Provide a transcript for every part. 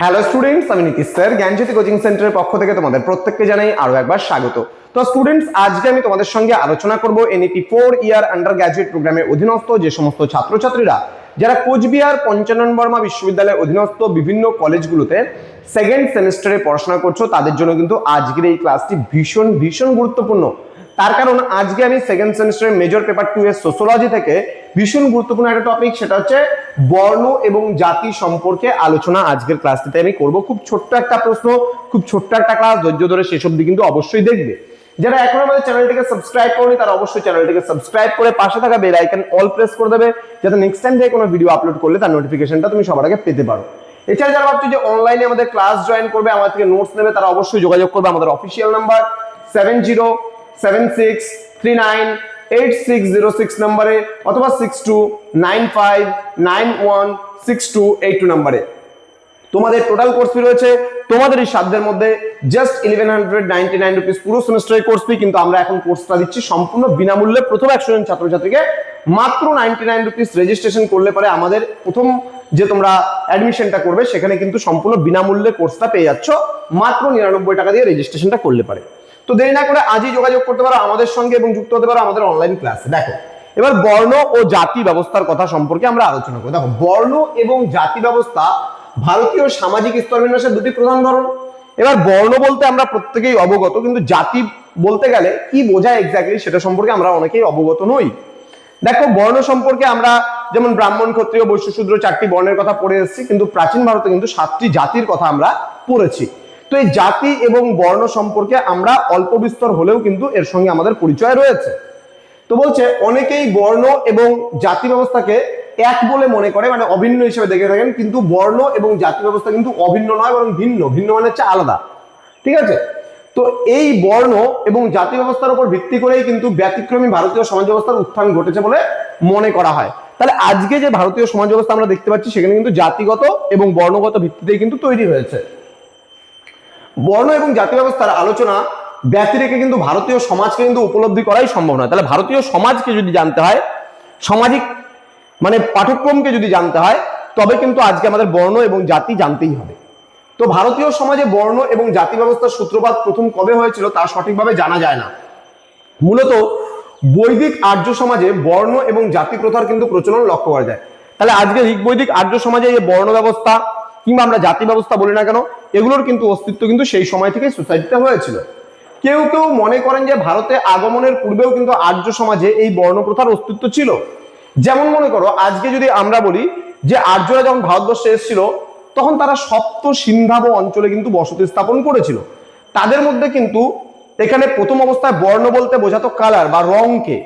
Hello students, আমি Nitish sir জ্ঞানজ্যোতি coaching সেন্টারের পক্ষ থেকে তোমাদের প্রত্যেককে জানাই আরো একবার স্বাগত। তো স্টুডেন্টস, আজকে আমি তোমাদের সঙ্গে আলোচনা করব এনইপি 4 ইয়ার আন্ডার গ্র্যাজুয়েট প্রোগ্রামের অধীনস্থ যে সমস্ত ছাত্রছাত্রীরা যারা কোচবিহার পঞ্চানন বর্মা বিশ্ববিদ্যালয়ের অধীনস্থ বিভিন্ন কলেজগুলোতে সেকেন্ড সেমিস্টারে পড়াশোনা করছো, তাদের জন্য কিন্তু আজকের এই ক্লাসটি ভীষণ ভীষণ গুরুত্বপূর্ণ। তার কারণ আজকে আমি সেকেন্ড সেমিস্টারের মেজর পেপার 2 এর সোশিওলজি থেকে ভীষণ গুরুত্বপূর্ণ একটা টপিক, সেটা হচ্ছে বর্ণ এবং জাতি সম্পর্কে আলোচনা আজকের ক্লাসটিতে আমি করব। খুব ছোট্ট একটা প্রশ্ন, খুব ছোট্ট একটা ক্লাস, ধৈর্য ধরে শেষ অবধি কিন্তু অবশ্যই দেখবে। যারা এখনো আমাদের চ্যানেলটিকে সাবস্ক্রাইব করনি তারা অবশ্যই চ্যানেলটিকে সাবস্ক্রাইব করে পাশে থাকা বেল আইকন অল প্রেস করে দেবে, যাতে নেক্সট টাইম থেকে কোনো ভিডিও আপলোড করলে তার নোটিফিকেশনটা তুমি সবার আগে পেতে পারো। এছাড়া যারা ভাবছো যে অনলাইনে আমাদের ক্লাস জয়েন করবে, আমাদের থেকে নোটস নেবে, তারা অবশ্যই যোগাযোগ করবে আমাদের অফিসিয়াল নাম্বার 7076398606 নম্বরে অথবা 6295916282 নম্বরে। তোমাদের টোটাল কোর্স ফি রয়েছে তোমাদের এই সাধ্যের মধ্যে জাস্ট 1199 রুপিস পুরো সেমিস্টারের কোর্স ফি, কিন্তু আমরা এখন কোর্সটা দিচ্ছি সম্পূর্ণ বিনামূল্যে। প্রথম 100 জন ছাত্রছাত্রীকে মাত্র 99 রুপিস রেজিস্ট্রেশন করলে পরে আমাদের প্রথম যে তোমরা অ্যাডমিশনটা করবে সেখানে কিন্তু সম্পূর্ণ বিনামূল্যে কোর্সটা পেয়ে যাচ্ছ মাত্র 99 টাকা দিয়ে রেজিস্ট্রেশনটা করলে পারে। তো দেরি না করে আজই যোগাযোগ করতে পারো আমাদের সঙ্গে এবং যুক্ত হতে পারো আমাদের অনলাইন ক্লাসে। দেখো, এবার বর্ণ ও জাতি ব্যবস্থার কথা সম্পর্কে আমরা আলোচনা করি। দেখো, বর্ণ এবং জাতি ব্যবস্থা ভারতীয় সামাজিক স্তরবিন্যাসের দুটি প্রধান ধরন। এবার বর্ণ বলতে আমরা প্রত্যেকেই অবগত, কিন্তু জাতি বলতে গেলে কি বোঝায় এক্স্যাক্টলি সেটা সম্পর্কে আমরা অনেকেই অবগত নই। দেখো, বর্ণ সম্পর্কে আমরা যেমন ব্রাহ্মণ, ক্ষত্রিয়, বৈশ্য, শূদ্র 4টি বর্ণের কথা পড়ে এসেছি, কিন্তু প্রাচীন ভারতে কিন্তু 7টি জাতির কথা আমরা পড়েছি। তো এই জাতি এবং বর্ণ সম্পর্কে আমরা অল্প বিস্তর হলেও কিন্তু এর সঙ্গে আমাদের পরিচয় রয়েছে। তো বলছে অনেকেই বর্ণ এবং জাতি ব্যবস্থাকে এক বলে মনে করে, মানে অভিন্ন হিসেবে দেখে থাকেন, কিন্তু বর্ণ এবং জাতি ব্যবস্থা কিন্তু অভিন্ন নয়, বরং ভিন্ন। ভিন্ন মানে হচ্ছে আলাদা, ঠিক আছে? তো এই বর্ণ এবং জাতি ব্যবস্থার উপর ভিত্তি করেই কিন্তু ব্যতিক্রমী ভারতীয় সমাজ ব্যবস্থার উত্থান ঘটেছে বলে মনে করা হয়। তাহলে আজকে যে ভারতীয় সমাজ ব্যবস্থা আমরা দেখতে পাচ্ছি সেখানে কিন্তু জাতিগত এবং বর্ণগত ভিত্তিতেই কিন্তু তৈরি হয়েছে। বর্ণ এবং জাতি ব্যবস্থার আলোচনা ব্যতি রেখে কিন্তু ভারতীয় সমাজকে কিন্তু উপলব্ধি করাই সম্ভব নয়। তাহলে ভারতীয় সমাজকে যদি জানতে হয়, সামাজিক মানে পাঠ্যক্রমকে যদি জানতে হয়, তবে কিন্তু আজকে আমাদের বর্ণ এবং জাতি জানতেই হবে। তো ভারতীয় সমাজে বর্ণ এবং জাতি ব্যবস্থার সূত্রপাত প্রথম কবে হয়েছিল তা সঠিকভাবে জানা যায় না। মূলত বৈদিক আর্য সমাজে বর্ণ এবং জাতি প্রথার কিন্তু প্রচলন লক্ষ্য করা যায়। তাহলে আজকে ঋগ বৈদিক আর্য সমাজে এই বর্ণ ব্যবস্থা কিংবা আমরা জাতি ব্যবস্থা বলি না কেন, এগুলোর কিন্তু অস্তিত্ব কিন্তু সেই সময় থেকে সোসাইটিতে হয়েছিল। কেউ কেউ মনে করেন যে ভারতে আগমনের পূর্বেও কিন্তু আর্য সমাজে এই বর্ণ প্রথার অস্তিত্ব ছিল। যেমন মনে করো, আজকে যদি আমরা বলি যে আর্যরা যখন ভারতবর্ষে এসেছিল তখন তারা সপ্ত সিন্ধাব অঞ্চলে কিন্তু বসতি স্থাপন করেছিল। তাদের মধ্যে কিন্তু এখানে প্রথম অবস্থায় বর্ণ বলতে বোঝাতো কালার বা রংকে।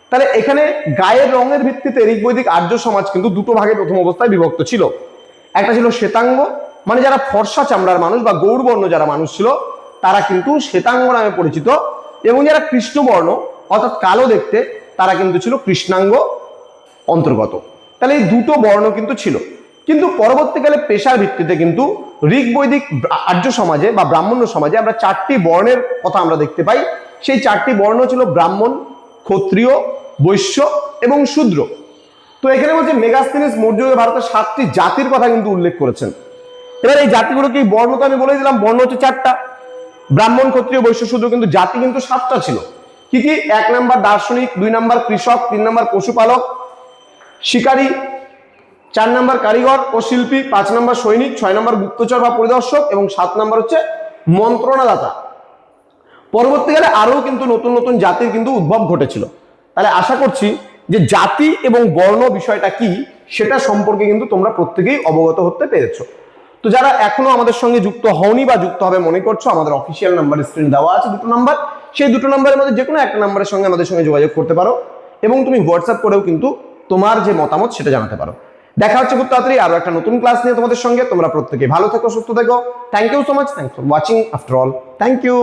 তাহলে এখানে গায়ের রঙের ভিত্তিতে ঋগ বৈদিক আর্য সমাজ কিন্তু দুটো ভাগে প্রথম অবস্থায় বিভক্ত ছিল। একটা ছিল শ্বেতাঙ্গ, মানে যারা ফর্সা চামড়ার মানুষ বা গৌড়বর্ণ যারা মানুষ ছিল তারা কিন্তু শ্বেতাঙ্গ নামে পরিচিত, এবং যারা কৃষ্ণবর্ণ অর্থাৎ কালো দেখতে তারা কিন্তু ছিল কৃষ্ণাঙ্গ অন্তর্গত। তাহলে এই দুটো বর্ণ কিন্তু ছিল। কিন্তু পরবর্তীকালে পেশার ভিত্তিতে কিন্তু ঋগ বৈদিক আর্য সমাজে বা ব্রাহ্মণ্য সমাজে আমরা 4টি বর্ণের কথা আমরা দেখতে পাই। সেই 4টি বর্ণ ছিল ব্রাহ্মণ, ক্ষত্রিয়, বৈশ্য এবং শূদ্র। তো এখানে বলছে মেগাস্থেনিস মৌর্য ভারতের 7টি জাতির কথা কিন্তু উল্লেখ করেছেন। এবার এই জাতিগুলো কি, বর্ণ তো আমি বলে দিলাম বর্ণ হচ্ছে 4টা, ব্রাহ্মণ, ক্ষত্রিয়, বৈশ্য, শূদ্র, কিন্তু জাতি কিন্তু 7টা ছিল। কি কি? 1 নাম্বার দার্শনিক, 2 নাম্বার কৃষক, 3 নাম্বার পশুপালক শিকারী, 4 নাম্বার কারিগর ও শিল্পী, 5 নাম্বার সৈনিক, 6 নাম্বার গুপ্তচর বা পরিদর্শক এবং 7 নাম্বার হচ্ছে মন্ত্রণাদাতা। পরবর্তীকালে আরো কিন্তু নতুন নতুন জাতির কিন্তু উদ্ভব ঘটেছিল। তাহলে আশা করছি যে জাতি এবং বর্ণ বিষয়টা কি সেটা সম্পর্কে কিন্তু তোমরা প্রত্যেকেই অবগত হতে পেরেছো। তো যারা এখনো আমাদের সঙ্গে যুক্ত হওনি বা যুক্ত হবে মনে করছো, আমাদের অফিসিয়াল নাম্বার স্ক্রিন দেওয়া আছে 2টো নাম্বার, সেই 2টো নাম্বারের মধ্যে যে কোনো একটা নাম্বারের সঙ্গে আমাদের সঙ্গে যোগাযোগ করতে পারো, এবং তুমি হোয়াটসঅ্যাপ করেও কিন্তু তোমার যে মতামত সেটা জানাতে পারো। দেখা হচ্ছে খুব তাড়াতাড়ি আরো একটা নতুন ক্লাস নিয়ে তোমাদের সঙ্গে। তোমরা প্রত্যেকে ভালো থেকো, সুস্থ থেকো। Thank you so much, thanks for watching after all, thank you.